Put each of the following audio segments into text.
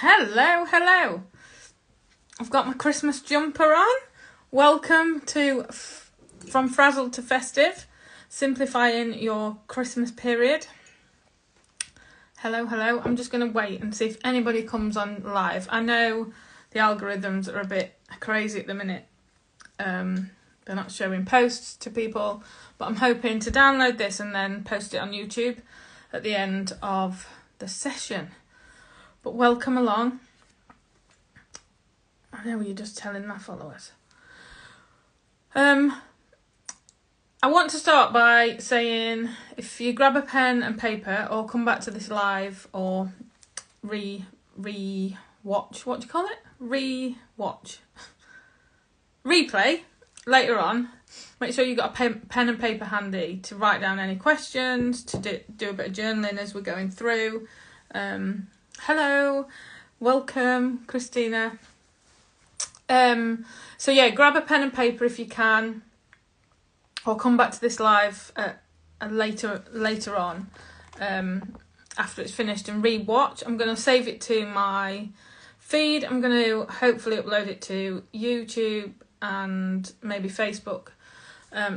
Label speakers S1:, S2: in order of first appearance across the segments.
S1: Hello. I've got my Christmas jumper on. Welcome to From Frazzled to Festive, simplifying your Christmas period. Hello. I'm just going to wait and see if anybody comes on live. I know the algorithms are a bit crazy at the minute. They're not showing posts to people, but I'm hoping to download this and then post it on YouTube at the end of the session. But welcome along. I know you're just telling my followers. I want to start by saying, if you grab a pen and paper or come back to this live or re-watch, what do you call it? Re-watch. Replay later on. Make sure you've got a pen and paper handy to write down any questions, to do a bit of journaling as we're going through. Hello, welcome, Christina. So yeah, grab a pen and paper if you can, or come back to this live later on after it's finished and re-watch. I'm going to save it to my feed. I'm going to hopefully upload it to YouTube and maybe Facebook,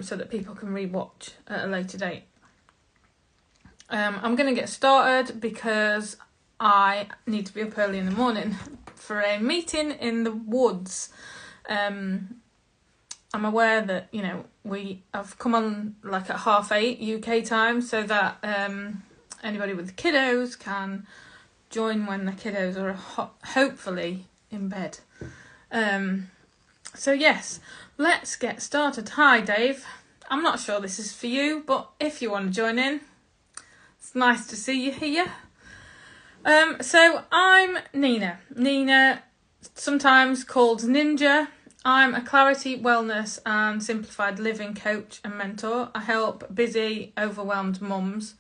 S1: so that people can re-watch at a later date. I'm going to get started because I need to be up early in the morning for a meeting in the woods. I'm aware that, we have come on like at 8:30 UK time, so that anybody with kiddos can join when the kiddos are hopefully in bed. So yes, let's get started. Hi Dave, I'm not sure this is for you, but if you want to join in, it's nice to see you here. So I'm Nina, sometimes called Ninja. I'm a clarity, wellness and simplified living coach and mentor. I help busy, overwhelmed mums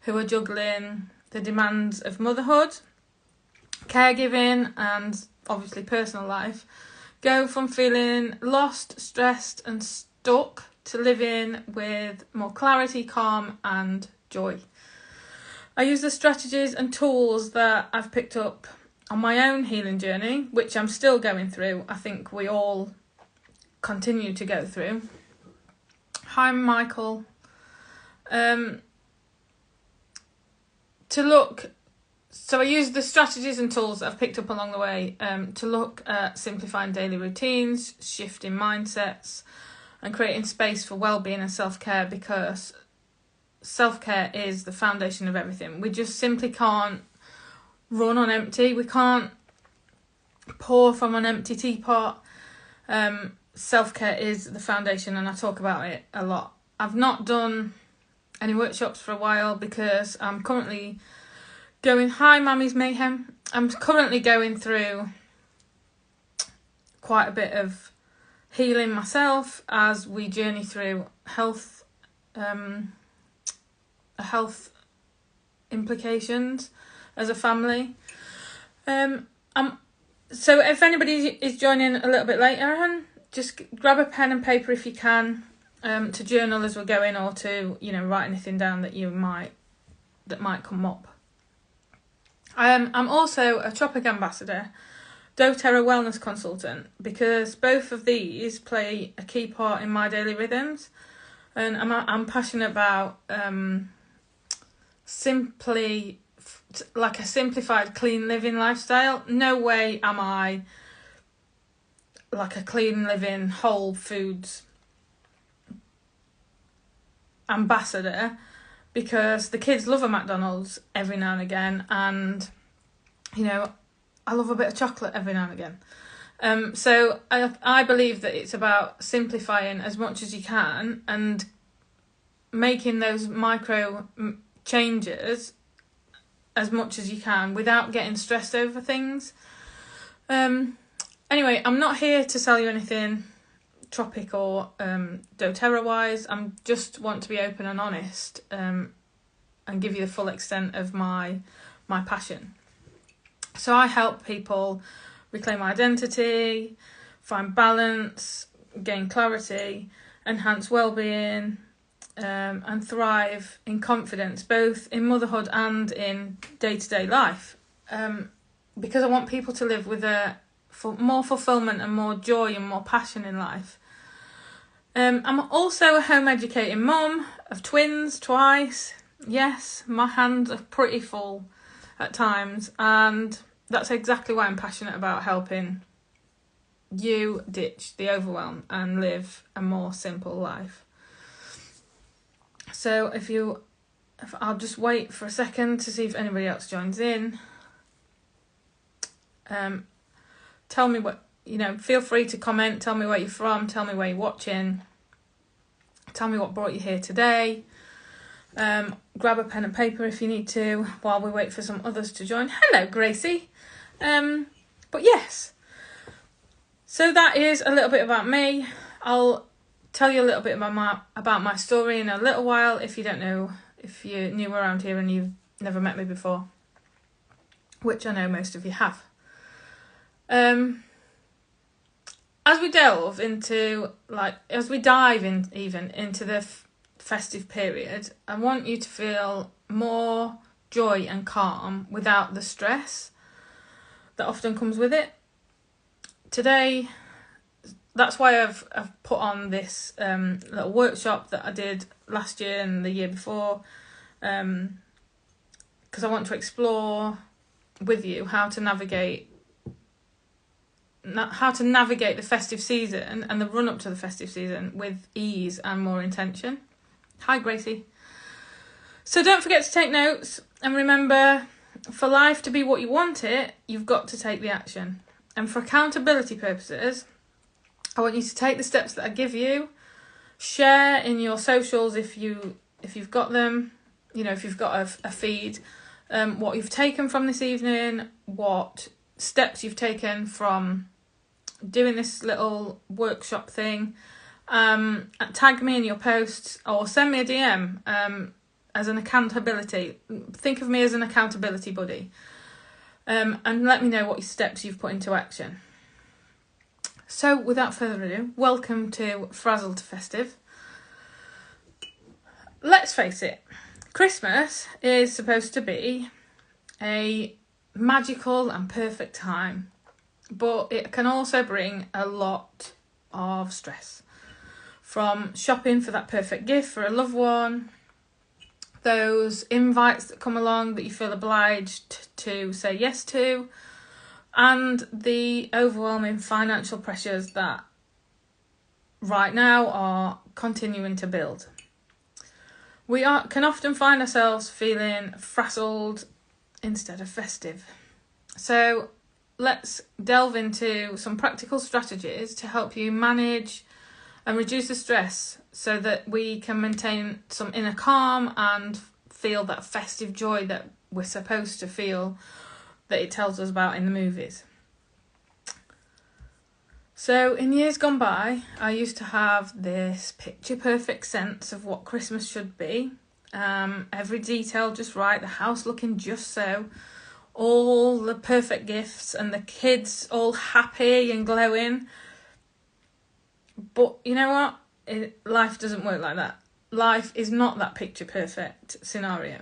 S1: who are juggling the demands of motherhood, caregiving and obviously personal life go from feeling lost, stressed and stuck to living with more clarity, calm and joy. I use the strategies and tools that I've picked up on my own healing journey, which I'm still going through. I think we all continue to go through. Hi, Michael. So I use the strategies and tools that I've picked up along the way to look at simplifying daily routines, shifting mindsets, and creating space for well-being and self-care, because self-care is the foundation of everything. We just simply can't run on empty. We can't pour from an empty teapot. Self-care is the foundation, and I talk about it a lot. I've not done any workshops for a while because I'm currently Hi Mammy's Mayhem. I'm currently going through quite a bit of healing myself as we journey through health implications as a family. So if anybody is joining a little bit later on, just grab a pen and paper if you can, to journal as we're going, or to write anything down that might come up. I'm also a Tropic ambassador, doTERRA wellness consultant, because both of these play a key part in my daily rhythms, and I'm passionate about simply like a simplified clean living lifestyle. No way am I like a clean living whole foods ambassador, because the kids love a McDonald's every now and again, and I love a bit of chocolate every now and again. So I believe that it's about simplifying as much as you can and making those micro changes as much as you can without getting stressed over things. Anyway, I'm not here to sell you anything Tropic or doTERRA wise. I just want to be open and honest, and give you the full extent of my passion. So I help people reclaim identity, find balance, gain clarity, enhance well-being, and thrive in confidence, both in motherhood and in day-to-day life. because I want people to live with more fulfilment and more joy and more passion in life. I'm also a home educating mum of twins twice. Yes, my hands are pretty full at times, and that's exactly why I'm passionate about helping you ditch the overwhelm and live a more simple life. So if I'll just wait for a second to see if anybody else joins in. Tell me what, feel free to comment, tell me where you're from, tell me where you're watching, tell me what brought you here today. Grab a pen and paper if you need to while we wait for some others to join. Hello, Gracie. But yes, so that is a little bit about me. I'll tell you a little bit about my story in a little while if you're new around here and you've never met me before, which I know most of you have. As we dive into the festive period, I want you to feel more joy and calm without the stress that often comes with it. Today, that's why I've put on this little workshop that I did last year and the year before, because I want to explore with you how to navigate the festive season and the run up to the festive season with ease and more intention. Hi, Gracie. So don't forget to take notes, and remember, for life to be what you want it, you've got to take the action. And for accountability purposes, I want you to take the steps that I give you, share in your socials if you've got them, if you've got a feed, what you've taken from this evening, what steps you've taken from doing this little workshop thing. Tag me in your posts or send me a DM as an accountability. Think of me as an accountability buddy. And let me know what steps you've put into action. So without further ado, welcome to Frazzled to Festive. Let's face it, Christmas is supposed to be a magical and perfect time, but it can also bring a lot of stress. From shopping for that perfect gift for a loved one, those invites that come along that you feel obliged to say yes to, and the overwhelming financial pressures that right now are continuing to build. We can often find ourselves feeling frazzled instead of festive. So let's delve into some practical strategies to help you manage and reduce the stress so that we can maintain some inner calm and feel that festive joy that we're supposed to feel that it tells us about in the movies. So in years gone by, I used to have this picture perfect sense of what Christmas should be. Every detail just right, the house looking just so, all the perfect gifts and the kids all happy and glowing. But you know what? Life doesn't work like that. Life is not that picture perfect scenario.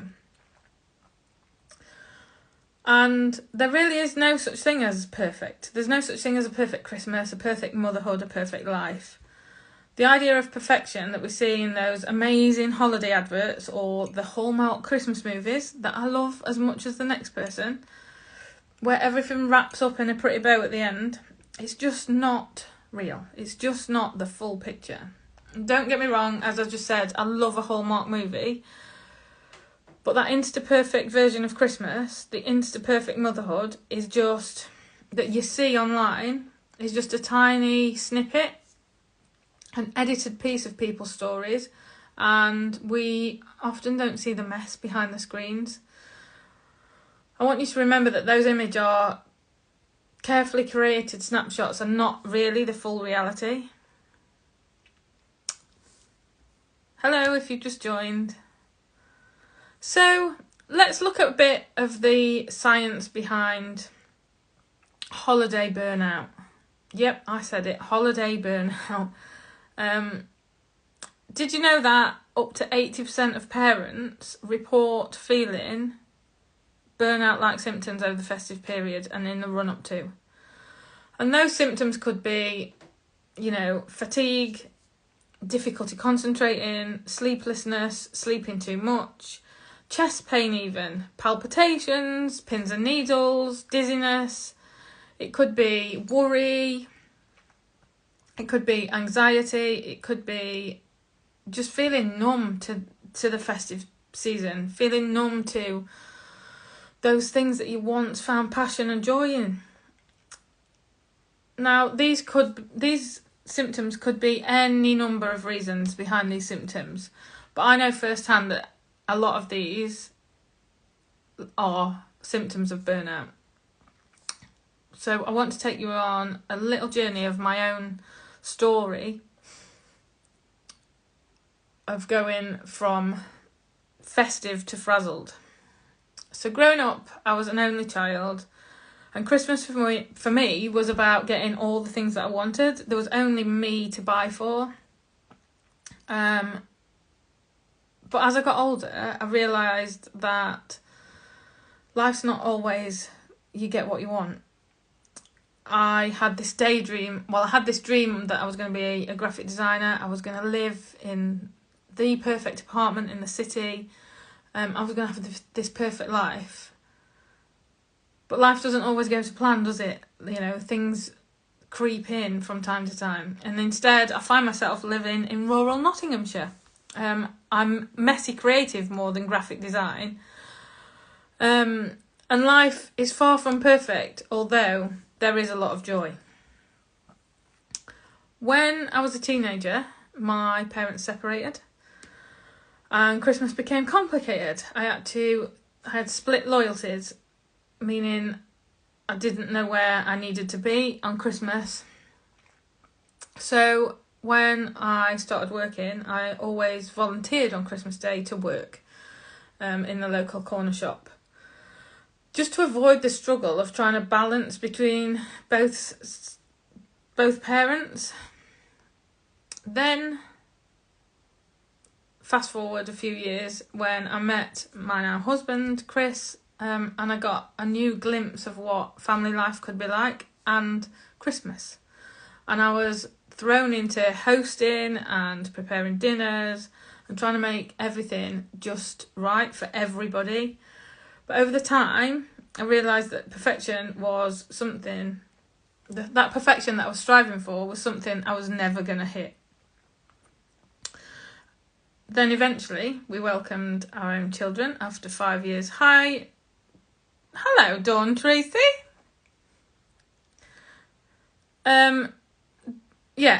S1: And there really is no such thing as perfect. There's no such thing as a perfect Christmas, a perfect motherhood, a perfect life. The idea of perfection that we see in those amazing holiday adverts or the Hallmark Christmas movies that I love as much as the next person, where everything wraps up in a pretty bow at the end, it's just not real. It's just not the full picture. Don't get me wrong, as I just said, I love a Hallmark movie, but that insta-perfect version of Christmas, the insta-perfect motherhood, is just, that you see online, is just a tiny snippet, an edited piece of people's stories, and we often don't see the mess behind the screens. I want you to remember that those images are carefully created snapshots and not really the full reality. Hello, if you've just joined. So let's look at a bit of the science behind holiday burnout. Yep, I said it, holiday burnout. Did you know that up to 80% of parents report feeling burnout-like symptoms over the festive period and in the run-up to. And those symptoms could be, fatigue, difficulty concentrating, sleeplessness, sleeping too much, chest pain even, palpitations, pins and needles, dizziness. It could be worry, it could be anxiety, it could be just feeling numb to the festive season, feeling numb to those things that you once found passion and joy in. Now, these symptoms could be any number of reasons behind these symptoms, but I know firsthand that a lot of these are symptoms of burnout. So I want to take you on a little journey of my own story of going from festive to frazzled. So growing up, I was an only child, and Christmas for me was about getting all the things that I wanted. There was only me to buy for. But as I got older, I realised that life's not always you get what you want. I had this dream that I was going to be a graphic designer. I was going to live in the perfect apartment in the city. I was going to have this perfect life. But life doesn't always go to plan, does it? Things creep in from time to time. And instead, I find myself living in rural Nottinghamshire. I'm messy creative more than graphic design. And life is far from perfect, although there is a lot of joy. When I was a teenager, my parents separated and Christmas became complicated. I had split loyalties, meaning I didn't know where I needed to be on Christmas. So when I started working, I always volunteered on Christmas Day to work in the local corner shop, just to avoid the struggle of trying to balance between both parents. Then, fast forward a few years, when I met my now husband, Chris, and I got a new glimpse of what family life could be like and Christmas. And I was thrown into hosting and preparing dinners and trying to make everything just right for everybody. But over the time, I realised that perfection was something, that perfection that I was striving for was something I was never going to hit. Then eventually, we welcomed our own children after 5 years. Hello, Dawn Tracy.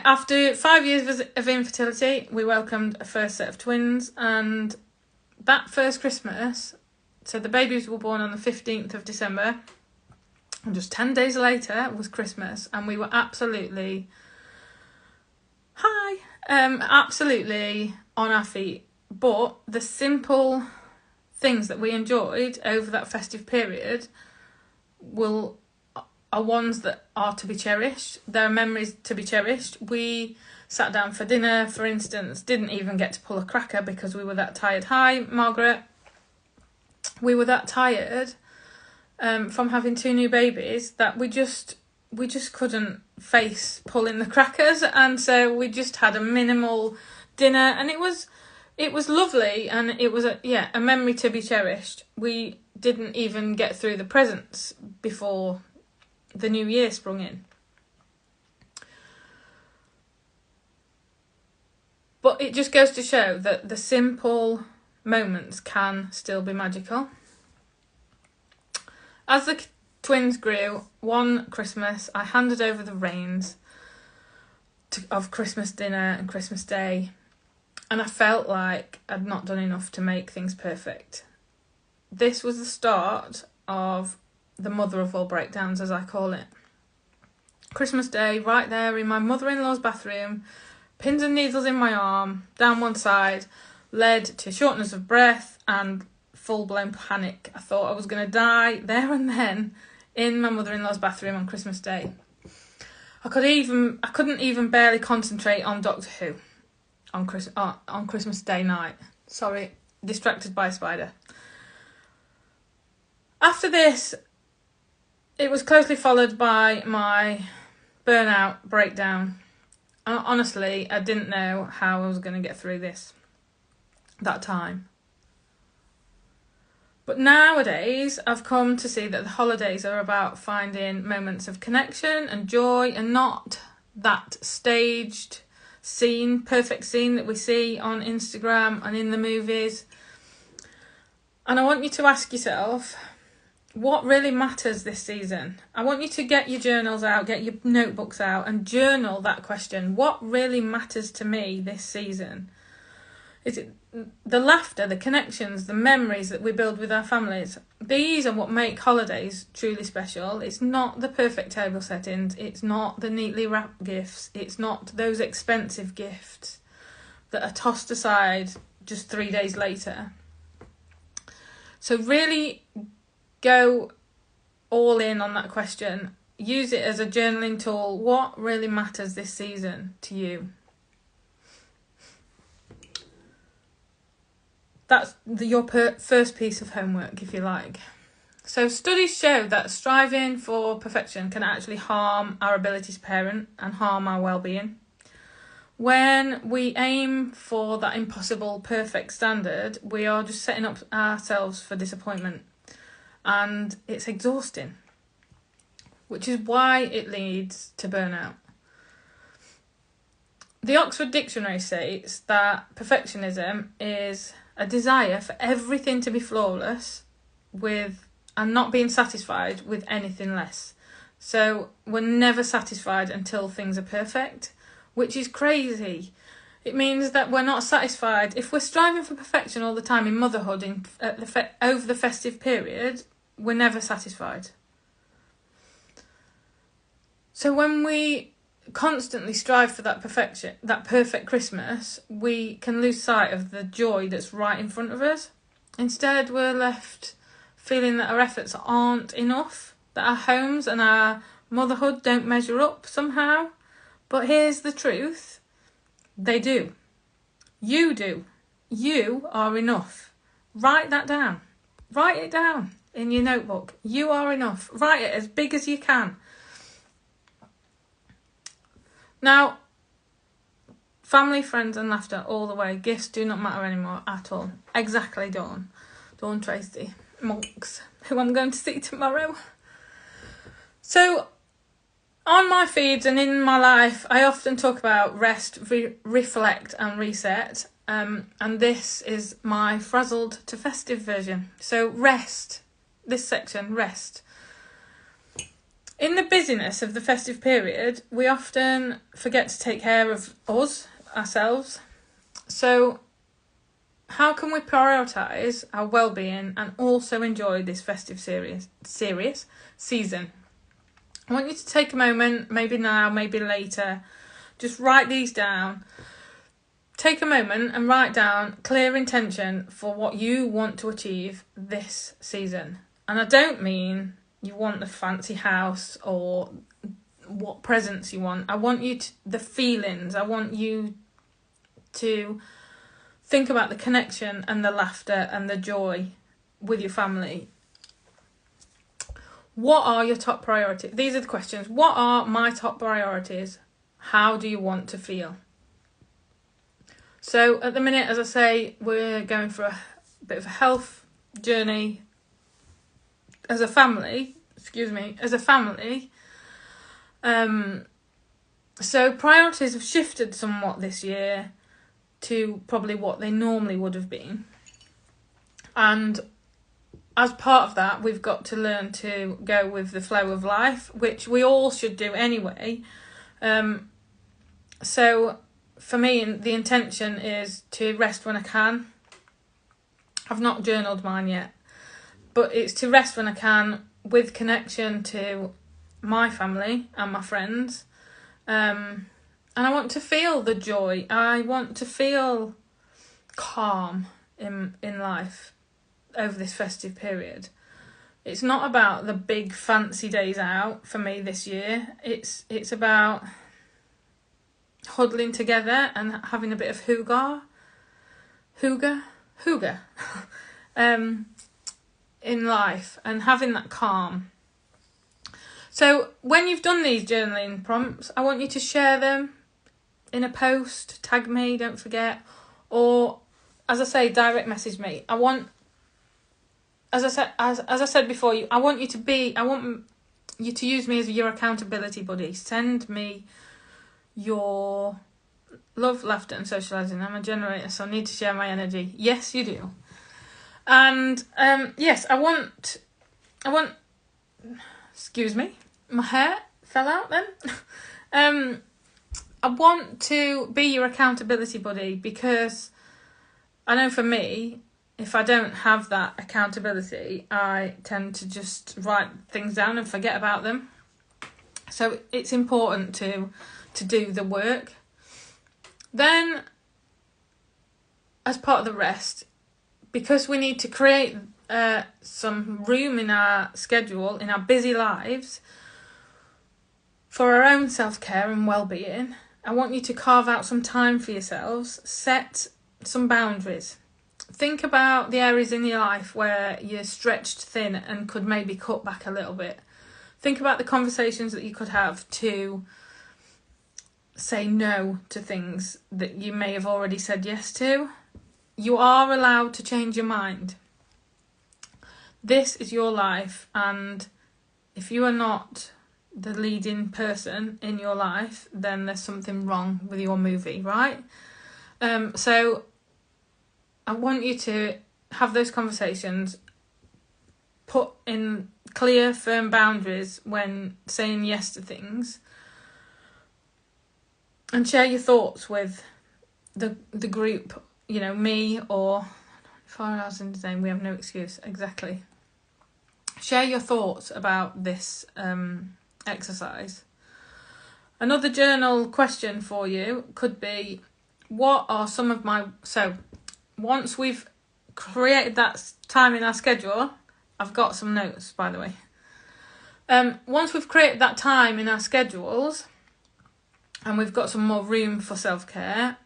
S1: After 5 years of infertility, we welcomed a first set of twins, and that first Christmas, so the babies were born on the 15th of December, and just 10 days later was Christmas, and we were absolutely on our feet. But the simple things that we enjoyed over that festive period are ones that are to be cherished. There are memories to be cherished. We sat down for dinner, for instance, didn't even get to pull a cracker because we were that tired. Hi, Margaret. We were that tired from having 2 new babies that we just couldn't face pulling the crackers, and so we just had a minimal dinner, and it was lovely, and it was a memory to be cherished. We didn't even get through the presents before the new year sprung in. But it just goes to show that the simple moments can still be magical. As the twins grew, one Christmas I handed over the reins of Christmas dinner and Christmas Day, and I felt like I'd not done enough to make things perfect. This was the start of the mother of all breakdowns, as I call it. Christmas Day, right there in my mother-in-law's bathroom, pins and needles in my arm, down one side, led to shortness of breath and full-blown panic. I thought I was going to die there and then in my mother-in-law's bathroom on Christmas Day. I couldn't even barely concentrate on Doctor Who on Christmas Day night. Sorry, distracted by a spider. After this, it was closely followed by my burnout breakdown. And honestly, I didn't know how I was going to get through that time. But nowadays, I've come to see that the holidays are about finding moments of connection and joy, and not that staged scene, perfect scene that we see on Instagram and in the movies. And I want you to ask yourself, what really matters this season? I want you to get your journals out, get your notebooks out, and journal that question. What really matters to me this season? Is it the laughter, the connections, the memories that we build with our families? These are what make holidays truly special. It's not the perfect table settings. It's not the neatly wrapped gifts. It's not those expensive gifts that are tossed aside just 3 days later. So really go all in on that question. Use it as a journaling tool. What really matters this season to you? That's your first piece of homework, if you like. So studies show that striving for perfection can actually harm our ability to parent and harm our well-being. When we aim for that impossible perfect standard, we are just setting up ourselves for disappointment. And it's exhausting, which is why it leads to burnout. The Oxford Dictionary states that perfectionism is a desire for everything to be flawless and not being satisfied with anything less. So we're never satisfied until things are perfect, which is crazy. It means that we're not satisfied. If we're striving for perfection all the time in motherhood over the festive period, we're never satisfied. So when we constantly strive for that perfection, that perfect Christmas, we can lose sight of the joy that's right in front of us. Instead, we're left feeling that our efforts aren't enough, that our homes and our motherhood don't measure up somehow. But here's the truth. They do. You do. You are enough. Write that down. Write it down in your notebook. You are enough. Write it as big as you can. Now, family, friends and laughter all the way. Gifts do not matter anymore at all. Exactly, Dawn. Dawn Tracy, Monks, who I'm going to see tomorrow. So, on my feeds and in my life, I often talk about rest, reflect and reset. And this is my Frazzled to Festive version. So rest, this section, rest. In the busyness of the festive period, we often forget to take care of ourselves. So how can we prioritise our well-being and also enjoy this festive season? I want you to take a moment, maybe now, maybe later, just write these down. Take a moment and write down clear intention for what you want to achieve this season. And I don't mean you want the fancy house or what presents you want. I want you to, the feelings. I want you to think about the connection and the laughter and the joy with your family. What are your top priorities? These are the questions. What are my top priorities? How do you want to feel? So at the minute, as I say, we're going for a bit of a health journey as a family. So priorities have shifted somewhat this year to probably what they normally would have been. And as part of that, we've got to learn to go with the flow of life, which we all should do anyway. So for me, the intention is to rest when I can. I've not journaled mine yet, but it's to rest when I can with connection to my family and my friends. And I want to feel the joy. I want to feel calm in life over this festive period. It's not about the big fancy days out for me this year. It's about huddling together and having a bit of hygge. in life and having that calm. So when you've done these journaling prompts, I want you to share them in a post, tag me, don't forget, or as I say, direct message me. I want, as I said before, I want you to use me as your accountability buddy. Send me your love, laughter and socialising. I'm a generator, so I need to share my energy. Yes, you do. And yes, I want, excuse me, my hair fell out then. I want to be your accountability buddy because I know for me, if I don't have that accountability, I tend to just write things down and forget about them. So it's important to do the work. Then, as part of the rest, because we need to create some room in our schedule, in our busy lives, for our own self-care and well-being, I want you to carve out some time for yourselves, set some boundaries. Think about the areas in your life where you're stretched thin and could maybe cut back a little bit. Think about the conversations that you could have to say no to things that you may have already said yes to. You are allowed to change your mind. This is your life, and if you are not the leading person in your life, then there's something wrong with your movie, right? So I want you to have those conversations, put in clear, firm boundaries when saying yes to things, and share your thoughts with the group, me, or 4 hours in the day, we have no excuse, exactly. Share your thoughts about this exercise. Another journal question for you could be, what are some of my... So, once we've created that time in our schedule, I've got some notes, by the way. Once we've created that time in our schedules, and we've got some more room for self-care,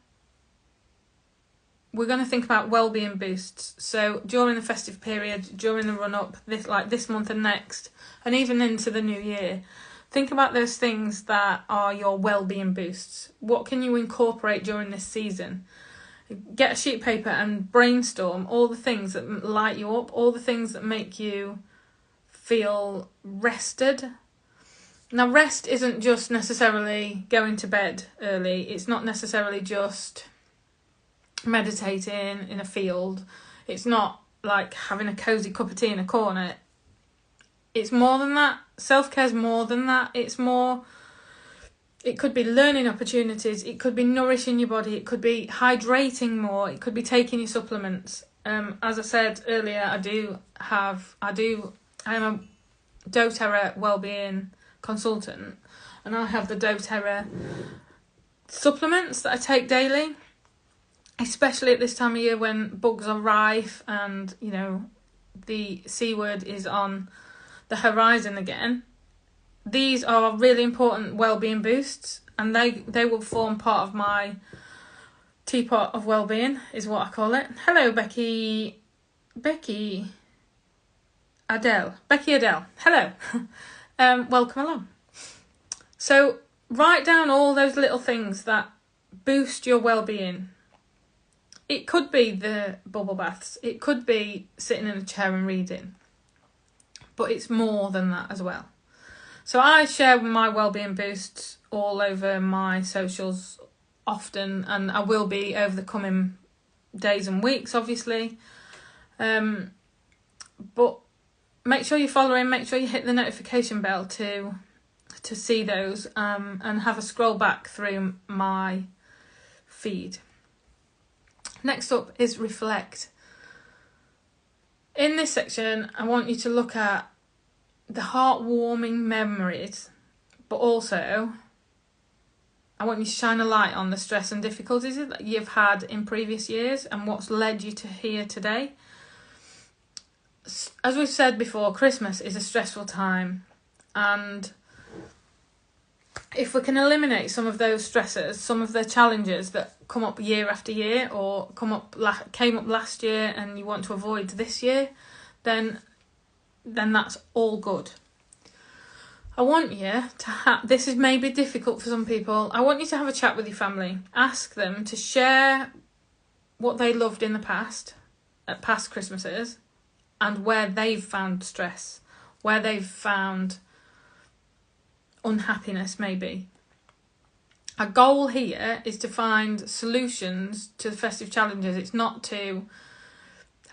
S1: we're going to think about well-being boosts. So during the festive period, during the run-up, this month and next, and even into the new year, think about those things that are your well-being boosts. What can you incorporate during this season? Get a sheet of paper and brainstorm all the things that light you up, all the things that make you feel rested. Now, rest isn't just necessarily going to bed early. It's not necessarily just meditating in a field. It's not like having a cosy cup of tea in a corner. It's more than that. Self-care's more than that. It's more... It could be learning opportunities. It could be nourishing your body. It could be hydrating more. It could be taking your supplements. As I said earlier, I am a doTERRA wellbeing consultant, and I have the doTERRA supplements that I take daily, especially at this time of year when bugs are rife and the C word is on the horizon again. These are really important well-being boosts, and they will form part of my teapot of well-being, is what I call it. Hello, Becky Adele. Hello. Welcome along. So write down all those little things that boost your well-being. It could be the bubble baths. It could be sitting in a chair and reading. But it's more than that as well. So I share my wellbeing boosts all over my socials often, and I will be over the coming days and weeks, obviously. But make sure you're following, make sure you hit the notification bell to see those, and have a scroll back through my feed. Next up is reflect. In this section, I want you to look at the heartwarming memories, but also I want you to shine a light on the stress and difficulties that you've had in previous years and what's led you to here today. As we've said before, Christmas is a stressful time, and if we can eliminate some of those stressors, some of the challenges that come up year after year or came up last year and you want to avoid this year, then then that's all good. I want you to this is maybe difficult for some people, I want you to have a chat with your family. Ask them to share what they loved in the past, at past Christmases, and where they've found stress, where they've found unhappiness maybe. A goal here is to find solutions to the festive challenges. It's not to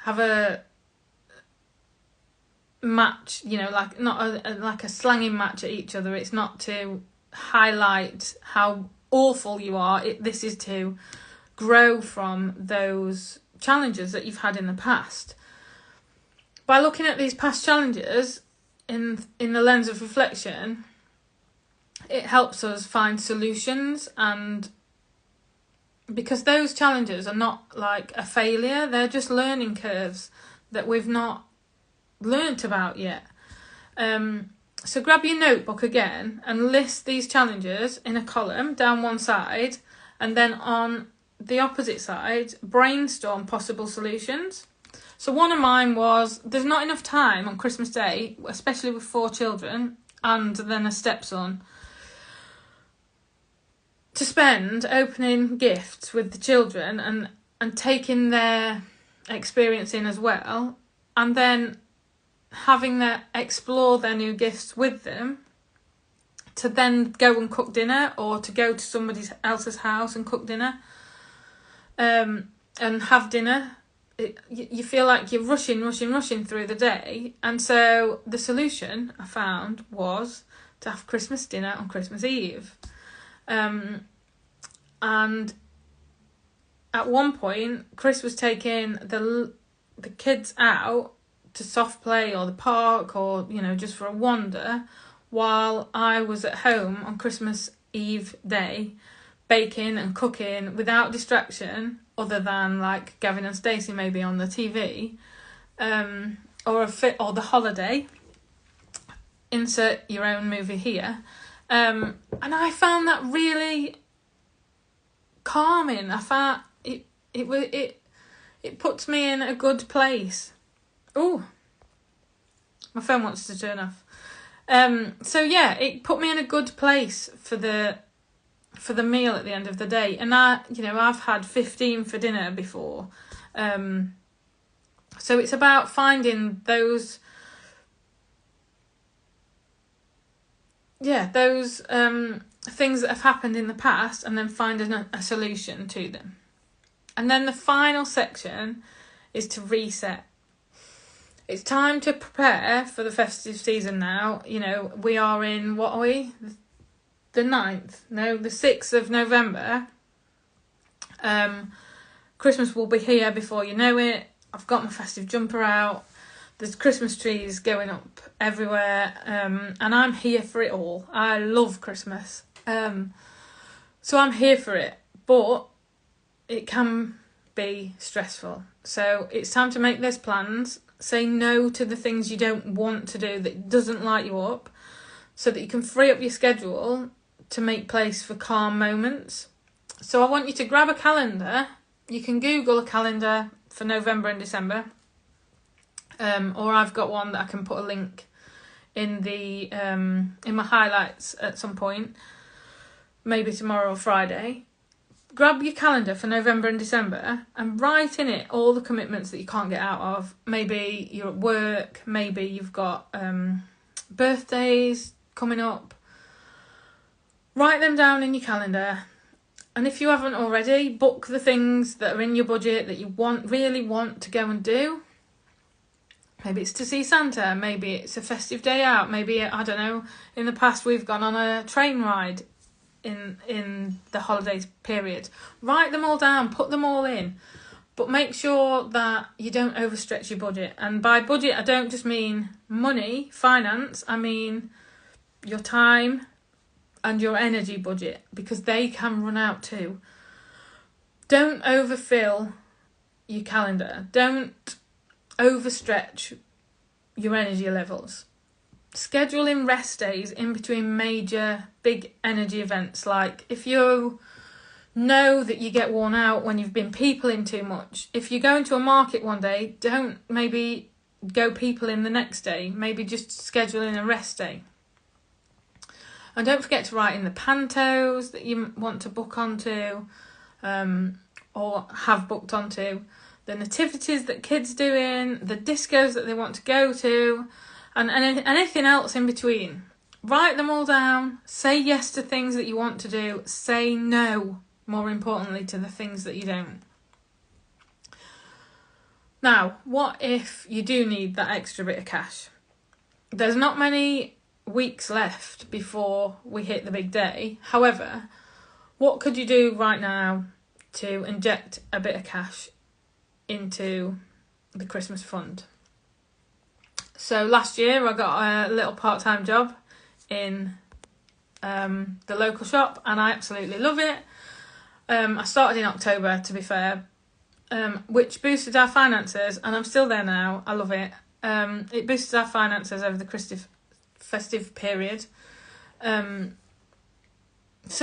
S1: have a match, like not like a slanging match at each other. It's not to highlight how awful you are. This is to grow from those challenges that you've had in the past. By looking at these past challenges in the lens of reflection, it helps us find solutions, and because those challenges are not like a failure, they're just learning curves that we've not learnt about yet. So grab your notebook again and list these challenges in a column down one side, and then on the opposite side brainstorm possible solutions. So one of mine was, there's not enough time on Christmas Day, especially with 4 children and then a stepson, to spend opening gifts with the children and taking their experience in as well, and then having them explore their new gifts with them, to then go and cook dinner, or to go to somebody else's house and cook dinner, and have dinner. You feel like you're rushing through the day. And so the solution I found was to have Christmas dinner on Christmas Eve. And at one point, Chris was taking the kids out to soft play or the park, or just for a wander, while I was at home on Christmas Eve day baking and cooking without distraction other than like Gavin and Stacey maybe on the TV, or the holiday, insert your own movie here, and I found that really calming. I found it puts me in a good place. Oh, my phone wants to turn off. So yeah, it put me in a good place for the meal at the end of the day. And I've had 15 for dinner before. So it's about finding those things that have happened in the past, and then finding a solution to them. And then the final section is to reset. It's time to prepare for the festive season now. We are in, what are we? The 9th? No, the 6th of November. Christmas will be here before you know it. I've got my festive jumper out. There's Christmas trees going up everywhere. And I'm here for it all. I love Christmas. So I'm here for it. But it can be stressful. So it's time to make those plans. Say no to the things you don't want to do, that doesn't light you up, so that you can free up your schedule to make place for calm moments. So I want you to grab a calendar. You can Google a calendar for November and December, or I've got one that I can put a link in my highlights at some point, maybe tomorrow or Friday. Grab your calendar for November and December and write in it all the commitments that you can't get out of. Maybe you're at work, maybe you've got birthdays coming up. Write them down in your calendar. And if you haven't already, book the things that are in your budget that you really want to go and do. Maybe it's to see Santa, maybe it's a festive day out, maybe, I don't know, in the past we've gone on a train ride in the holidays period. Write them all down, put them all in, but make sure that you don't overstretch your budget. And by budget, I don't just mean money, finance, I mean your time and your energy budget, because they can run out too. Don't overfill your calendar. Don't overstretch your energy levels. Schedule in rest days in between major big energy events. Like if you know that you get worn out when you've been peopling too much, if you go into a market one day, don't maybe go people in the next day, maybe just schedule in a rest day. And don't forget to write in the pantos that you want to book onto, or have booked onto, the nativities that kids doing, the discos that they want to go to, and anything else in between. Write them all down. Say yes to things that you want to do. Say no, more importantly, to the things that you don't. Now, what if you do need that extra bit of cash? There's not many weeks left before we hit the big day. However, what could you do right now to inject a bit of cash into the Christmas fund? So last year I got a little part-time job in the local shop, and I absolutely love it. I started in October, to be fair, which boosted our finances, and I'm still there now. I love it. It boosted our finances over the festive period. So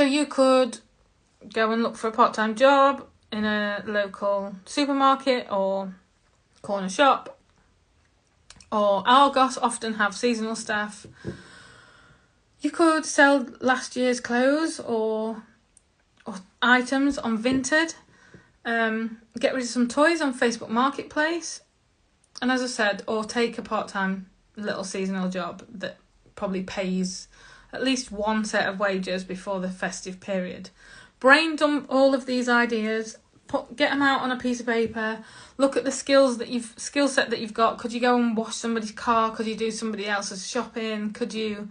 S1: you could go and look for a part-time job in a local supermarket or corner shop, or Argos often have seasonal staff. You could sell last year's clothes or items on Vinted. Get rid of some toys on Facebook Marketplace. And as I said, or take a part-time little seasonal job that probably pays at least one set of wages before the festive period. Brain dump all of these ideas, get them out on a piece of paper, look at the skill set that you've got. Could you go and wash somebody's car? Could you do somebody else's shopping? Could you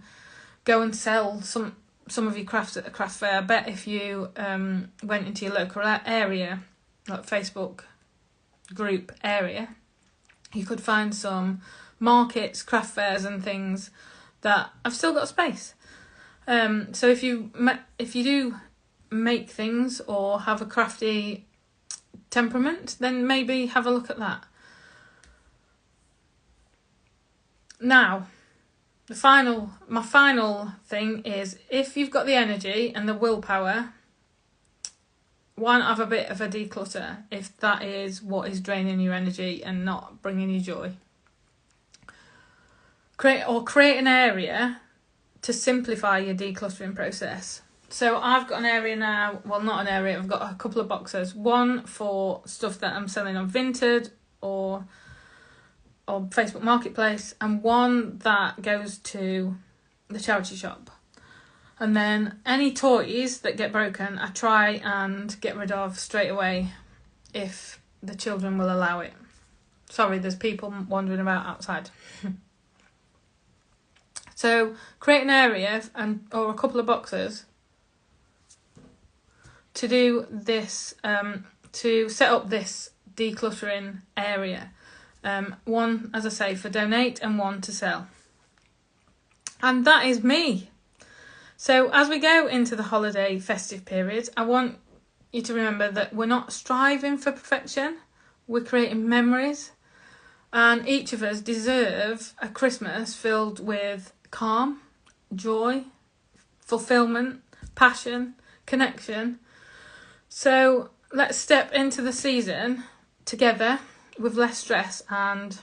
S1: go and sell some of your crafts at the craft fair? I bet if you went into your local area, like Facebook group area, you could find some markets, craft fairs and things that have still got space. So if you do make things or have a crafty temperament, then maybe have a look at that. Now, my final thing is, if you've got the energy and the willpower, why not have a bit of a declutter if that is what is draining your energy and not bringing you joy? Create an area to simplify your decluttering process. So I've got an area now, well, not an area, I've got a couple of boxes. One for stuff that I'm selling on Vinted or Facebook Marketplace, and one that goes to the charity shop. And then any toys that get broken, I try and get rid of straight away if the children will allow it. Sorry, there's people wandering about outside. So create an area or a couple of boxes to do this, to set up this decluttering area. One, as I say, for donate and one to sell. And that is me. So as we go into the holiday festive period, I want you to remember that we're not striving for perfection. We're creating memories. And each of us deserve a Christmas filled with calm, joy, fulfillment, passion, connection. So let's step into the season together with less stress and,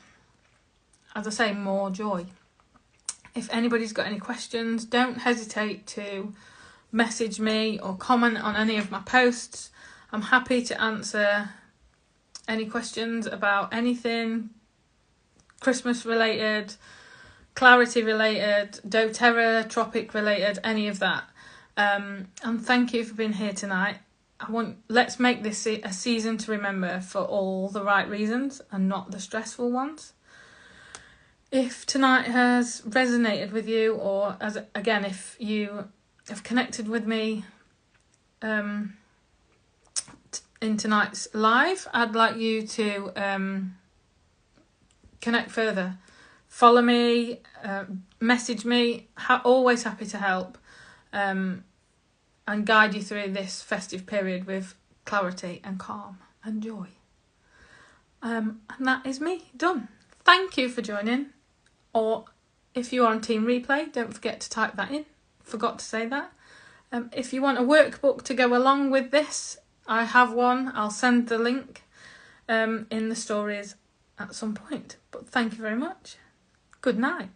S1: as I say, more joy. If anybody's got any questions, don't hesitate to message me or comment on any of my posts. I'm happy to answer any questions about anything Christmas related, clarity related, doTERRA, tropic related, any of that. And thank you for being here tonight. Let's make this a season to remember for all the right reasons and not the stressful ones. If tonight has resonated with you, or if you have connected with me in tonight's live, I'd like you to connect further. Follow me, message me. Always happy to help and guide you through this festive period with clarity and calm and joy. And that is me, done. Thank you for joining. Or if you are on Team Replay, don't forget to type that in. Forgot to say that. If you want a workbook to go along with this, I have one. I'll send the link in the stories at some point. But thank you very much. Good night.